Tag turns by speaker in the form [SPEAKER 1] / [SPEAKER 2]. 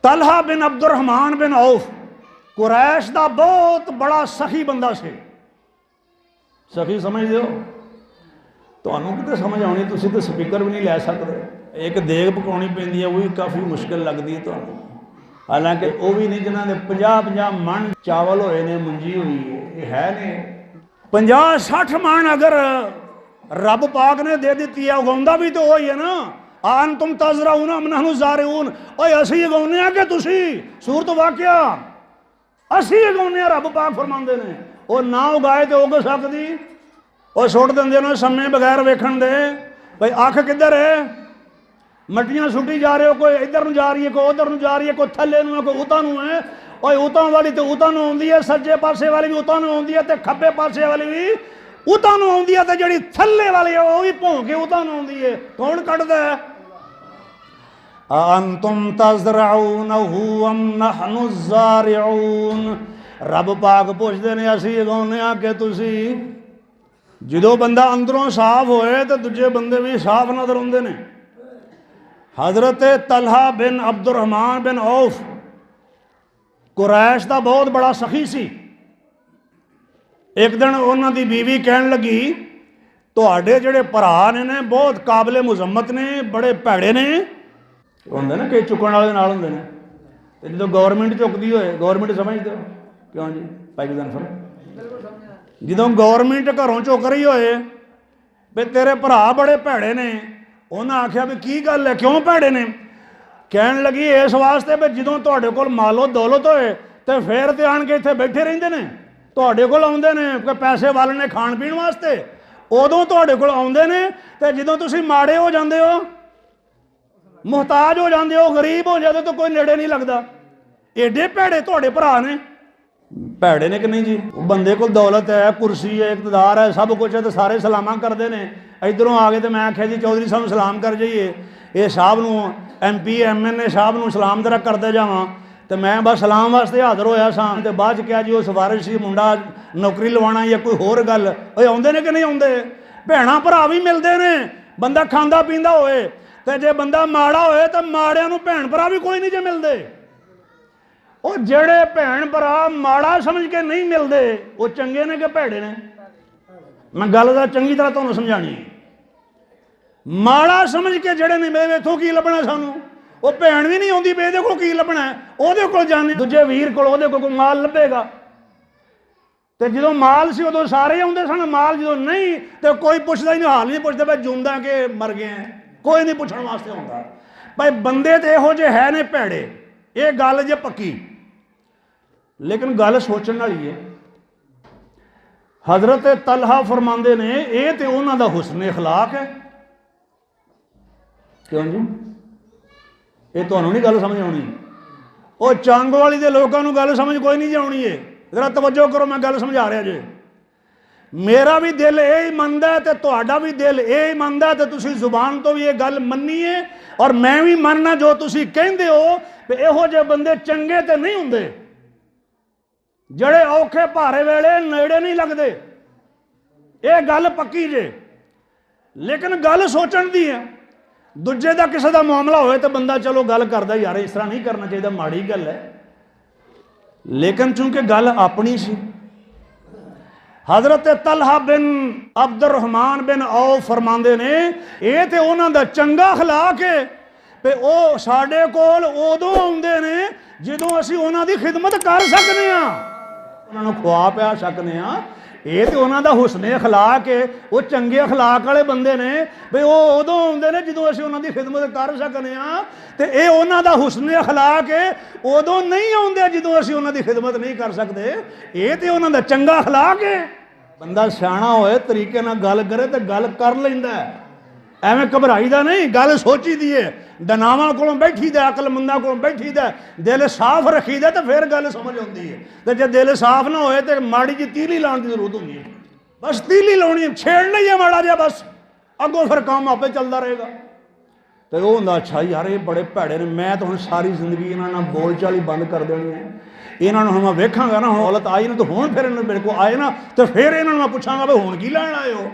[SPEAKER 1] Talha bin Abdurrahman bin Auf Quraysh का बहुत बड़ा सखी बंदा से। सखी समझ दो ਤੁਹਾਨੂੰ ਕਿਤੇ ਸਮਝ ਆਉਣੀ, ਤੁਸੀਂ ਤਾਂ ਸਪੀਕਰ ਵੀ ਨਹੀਂ ਲੈ ਸਕਦੇ। ਇੱਕ ਦੇਗ ਪਕਾਉਣੀ ਪੈਂਦੀ ਹੈ, ਉਹ ਵੀ ਕਾਫੀ ਮੁਸ਼ਕਿਲ ਲੱਗਦੀ ਹੈ ਤੁਹਾਨੂੰ। ਹਾਲਾਂਕਿ ਉਹ ਵੀ ਨਹੀਂ ਜਿਨ੍ਹਾਂ ਦੇ 50-50 ਮਣ ਚਾਵਲ ਹੋਏ ਨੇ, ਮੁੰਜੀ ਹੋਈ ਹੈ। ਇਹ ਹੈ ਨੇ 50-60 ਮਣ ਅਗਰ ਰੱਬ ਪਾਕ ਨੇ ਦੇ ਦਿੱਤੀ ਹੈ, ਉਗਾਉਂਦਾ ਵੀ ਤਾਂ ਉਹ ਹੀ ਹੈ ਨਾ। ਆਨ ਤੁਮ ਤਜ਼ਰਾਊਨ ਅਮ ਨਹਨੁ ਜ਼ਾਰਿਊਨ, ਓਏ ਅਸੀਂ ਉਗਾਉਂਦੇ ਹਾਂ ਕਿ ਤੁਸੀਂ? ਸੂਰਤ ਵਾਕਿਆ ਅਸੀਂ ਉਗਾਉਂਦੇ ਹਾਂ, ਰੱਬ ਪਾਕ ਫਰਮਾਉਂਦੇ ਨੇ। ਉਹ ਨਾ ਉਗਾਏ ਤੇ ਉਗ ਸਕਦੀ, ਉਹ ਸੁੱਟ ਦਿੰਦੇ ਨੇ ਸਮੇਂ ਬਗੈਰ ਵੇਖਣ ਦੇ। ਬਈ ਅੱਖ ਕਿੱਧਰ ਹੈ? ਮੱਟੀਆਂ ਸੁੱਟੀ ਜਾ ਰਹੇ ਹੋ, ਕੋਈ ਇੱਧਰ ਨੂੰ ਜਾ ਰਹੀ ਹੈ, ਕੋਈ ਉੱਧਰ ਨੂੰ ਜਾ ਰਹੀ ਹੈ, ਕੋਈ ਥੱਲੇ ਨੂੰ ਹੈ, ਕੋਈ ਉਤਾਂ ਨੂੰ ਹੈ। ਓਏ ਉਤਾਂ ਵਾਲੀ ਤੇ ਉਤਾਂ ਨੂੰ ਆਉਂਦੀ ਹੈ, ਸੱਜੇ ਪਾਸੇ ਵਾਲੀ ਵੀ ਉਤਾਂ ਨੂੰ ਆਉਂਦੀ ਹੈ, ਤੇ ਖੱਬੇ ਪਾਸੇ ਵਾਲੀ ਵੀ ਉਤਾਂ ਨੂੰ ਆਉਂਦੀ ਹੈ, ਤੇ ਜਿਹੜੀ ਥੱਲੇ ਵਾਲੀ ਹੈ ਉਹ ਵੀ ਭੌਂ ਕੇ ਉਤਾਂ ਨੂੰ ਆਉਂਦੀ ਹੈ। ਕੌਣ ਕੱਢਦਾ ਹੈ? ਅੰਤੁਮ ਤਜ਼ਰਾਊਨਹੁ ਅਮ ਨਹਨੁ ਜ਼ਾਰਿਊਨ। ਰੱਬ ਪਾਕ ਪੁੱਛਦੇ ਨੇ ਅਸੀਂ ਉਗਾਉਂਦੇ ਹਾਂ ਕਿ ਤੁਸੀਂ? ਜਦੋਂ ਬੰਦਾ ਅੰਦਰੋਂ ਸਾਫ਼ ਹੋਏ तो दूजे बंदे भी साफ नजर आते हैं। हज़रत Talha bin Abdurrahman bin Auf Quraysh का बहुत बड़ा सखी सी। एक दिन उन्हों की बीवी कहन लगी, तुहाडे जिहड़े भरा ने बहुत काबिले मुजम्मत ने, बड़े भैड़े ने। होंदे ना कई चुकण वाले नाल होंदे ने, ते जदों गौरमेंट चुकदी होए, गौरमेंट समझदे हो क्यों जी भाई जानफर? ਜਦੋਂ ਗੌਰਮੈਂਟ ਘਰੋਂ ਚੁੱਕ ਰਹੀ ਹੋਏ ਵੀ ਤੇਰੇ ਭਰਾ ਬੜੇ ਭੈੜੇ ਨੇ, ਉਹਨਾਂ ਆਖਿਆ ਵੀ ਕੀ ਗੱਲ ਹੈ, ਕਿਉਂ ਭੈੜੇ ਨੇ? ਕਹਿਣ ਲੱਗੀ ਇਸ ਵਾਸਤੇ ਵੀ ਜਦੋਂ ਤੁਹਾਡੇ ਕੋਲ ਮਾਲੋ ਦੌਲਤ ਹੋਏ ਤੇ ਫੇਰ ਤੇ ਆਣ ਕੇ ਇੱਥੇ ਬੈਠੇ ਰਹਿੰਦੇ ਨੇ, ਤੁਹਾਡੇ ਕੋਲ ਆਉਂਦੇ ਨੇ ਕਿ ਪੈਸੇ ਵਾਲੇ ਨੇ ਖਾਣ ਪੀਣ ਵਾਸਤੇ, ਉਦੋਂ ਤੁਹਾਡੇ ਕੋਲ ਆਉਂਦੇ ਨੇ, ਤੇ ਜਦੋਂ ਤੁਸੀਂ ਮਾੜੇ ਹੋ ਜਾਂਦੇ ਹੋ, ਮੁਹਤਾਜ ਹੋ ਜਾਂਦੇ ਹੋ, ਗਰੀਬ ਹੋ ਜਾਂਦੇ ਤਾਂ ਕੋਈ ਨੇੜੇ ਨਹੀਂ ਲੱਗਦਾ। ਏਡੇ ਭੈੜੇ ਤੁਹਾਡੇ ਭਰਾ ਨੇ। ਭੈੜੇ ਨੇ ਕਿ ਨਹੀਂ ਜੀ? ਬੰਦੇ ਕੋਲ ਦੌਲਤ ਹੈ, ਕੁਰਸੀ ਹੈ, ਇਕਤਦਾਰ ਹੈ, ਸਭ ਕੁਛ ਹੈ, ਤੇ ਸਾਰੇ ਸਲਾਮਾਂ ਕਰਦੇ ਨੇ। ਇੱਧਰੋਂ ਆ ਗਏ ਤੇ ਮੈਂ ਆਖਿਆ ਜੀ ਚੌਧਰੀ ਸਾਹਿਬ ਨੂੰ ਸਲਾਮ ਕਰ ਜਾਈਏ, ਇਹ ਸਾਹਿਬ ਨੂੰ MP MNA ਸਾਹਿਬ ਨੂੰ ਸਲਾਮ ਜਰਾ ਕਰਦੇ ਜਾਵਾਂ, ਤੇ ਮੈਂ ਬਸ ਸਲਾਮ ਵਾਸਤੇ ਹਾਜ਼ਰ ਹੋਇਆ ਸਾਂ। ਤੇ ਬਾਅਦ 'ਚ ਕਿਹਾ ਜੀ ਉਹ ਸਿਫਾਰਿਸ਼ ਸੀ, ਮੁੰਡਾ ਨੌਕਰੀ ਲਵਾਉਣਾ ਜਾਂ ਕੋਈ ਹੋਰ ਗੱਲ। ਓਏ ਆਉਂਦੇ ਨੇ ਕਿ ਨਹੀਂ ਆਉਂਦੇ? ਭੈਣਾਂ ਭਰਾ ਵੀ ਮਿਲਦੇ ਨੇ, ਬੰਦਾ ਖਾਂਦਾ ਪੀਂਦਾ ਹੋਏ, ਤੇ ਜੇ ਬੰਦਾ ਮਾੜਾ ਹੋਏ ਤਾਂ ਮਾੜਿਆਂ ਨੂੰ ਭੈਣ ਭਰਾ ਵੀ ਕੋਈ ਨਹੀਂ ਜੇ ਮਿਲਦੇ। ਉਹ ਜਿਹੜੇ ਭੈਣ ਭਰਾ ਮਾੜਾ ਸਮਝ ਕੇ ਨਹੀਂ ਮਿਲਦੇ, ਉਹ ਚੰਗੇ ਨੇ ਕਿ ਭੈੜੇ ਨੇ? ਮੈਂ ਗੱਲ ਦਾ ਚੰਗੀ ਤਰ੍ਹਾਂ ਤੁਹਾਨੂੰ ਸਮਝਾਣੀ। ਮਾੜਾ ਸਮਝ ਕੇ ਜਿਹੜੇ ਨਹੀਂ ਮਿਲੇ, ਇੱਥੋਂ ਕੀ ਲੱਭਣਾ ਸਾਨੂੰ? ਉਹ ਭੈਣ ਵੀ ਨਹੀਂ ਆਉਂਦੀ, ਇਹਦੇ ਕੋਲ ਕੀ ਲੱਭਣਾ? ਉਹਦੇ ਕੋਲ ਜਾਂਦੇ ਦੂਜੇ ਵੀਰ ਕੋਲ, ਉਹਦੇ ਕੋਲ ਕੋਈ ਮਾਲ ਲੱਭੇਗਾ। ਤੇ ਜਦੋਂ ਮਾਲ ਸੀ ਉਦੋਂ ਸਾਰੇ ਆਉਂਦੇ ਸਨ, ਮਾਲ ਜਦੋਂ ਨਹੀਂ ਤੇ ਕੋਈ ਪੁੱਛਦਾ ਹੀ ਨਹੀਂ, ਹਾਲ ਨਹੀਂ ਪੁੱਛਦਾ ਬਈ ਜਿਉਂਦਾ ਕਿ ਮਰ ਗਏ, ਕੋਈ ਨਹੀਂ ਪੁੱਛਣ ਵਾਸਤੇ ਆਉਂਦਾ। ਭਾਈ ਬੰਦੇ ਤੇ ਇਹੋ ਜਿਹੇ ਹੈ ਨੇ ਭੈੜੇ, ਇਹ ਗੱਲ ਜੇ ਪੱਕੀ। लेकिन गल सोचने वाली है। हज़रत तलहा फरमाते ने ये तो उन्हों का हुस्न अखलाक है। क्यों जी? ये तो नहीं गल समझ आनी। वो चंग वाली के लोगों को गल समझ कोई नहीं आनी है। जरा तवज्जो करो, मैं गल समझा रहा जे। मेरा भी दिल यही मनता है, तो तुहाडा भी दिल यही मनता है, तो तुसी जुबान तो भी ये गल मन्नी है, और मैं भी मनना जो तुसी कहंदे हो कि इहो जे बंदे चंगे तो नहीं हुंदे, जड़े औखे भारे वेले नेड़े नहीं लगते। ये गल पक्की जे। लेकिन गल सोचण दी है। दूजे का किसी का मामला होए तो बंदा चलो गल करदा, यार इस तरह नहीं करना चाहिए, माड़ी गल है। लेकिन चूंकि गल अपनी सी, हज़रत Talha bin Abdurrahman bin of फरमांदे ने ये तो उन्हां दा चंगा अखलाक है भी वो साडे कोल उदों आउंदे ने जदों असीं उन्हां दी खिदमत कर सकदे हां, उन्होंने खुआ पिया सकते हैं। ये तो उन्हों का हुस्न अखलाक है। वो चंगे अखलाक वाले बंदे ने भी वो उदों आउंदे ने जदों असीं उन्हां दी खिदमत कर सकते हैं, तो ये उन्हों का हुस्न अखलाक है। उदों नहीं आउंदे जदों असीं उन्हां दी खिदमत नहीं कर सकते। ये तो उन्हों का चंगा अखलाक है। बंदा सियाणा होए, तरीके नाल गल करे तो गल कर लैंदा है, एवें घबराईदा नहीं, गल सोची दी है। दनावां कोलों बैठी दा, अकलमंदा कोलों बैठी दा, दिल साफ रखीदा तो फिर गल समझ आती है। तो जे दिल साफ ना होए तो माड़ी जी तीली लाने की जरूरत होती है। बस तीली लानी, छेड़ना ही है माड़ा जिहा, बस अगों फिर काम आपे चलता रहेगा। तो वो होंदा अच्छा यार ये बड़े भैड़े ने, मैं तो हुण सारी जिंदगी इन्हां नाल बोलचाल ही बंद कर देनी है। इन्हां नूं हुण मैं वेखांगा ना, हुण औलत आई ना, तो हुण फिर मेरे को आए ना, तो फिर इन्हां नूं मैं पुछांगा भी हुण की लैण आए हो।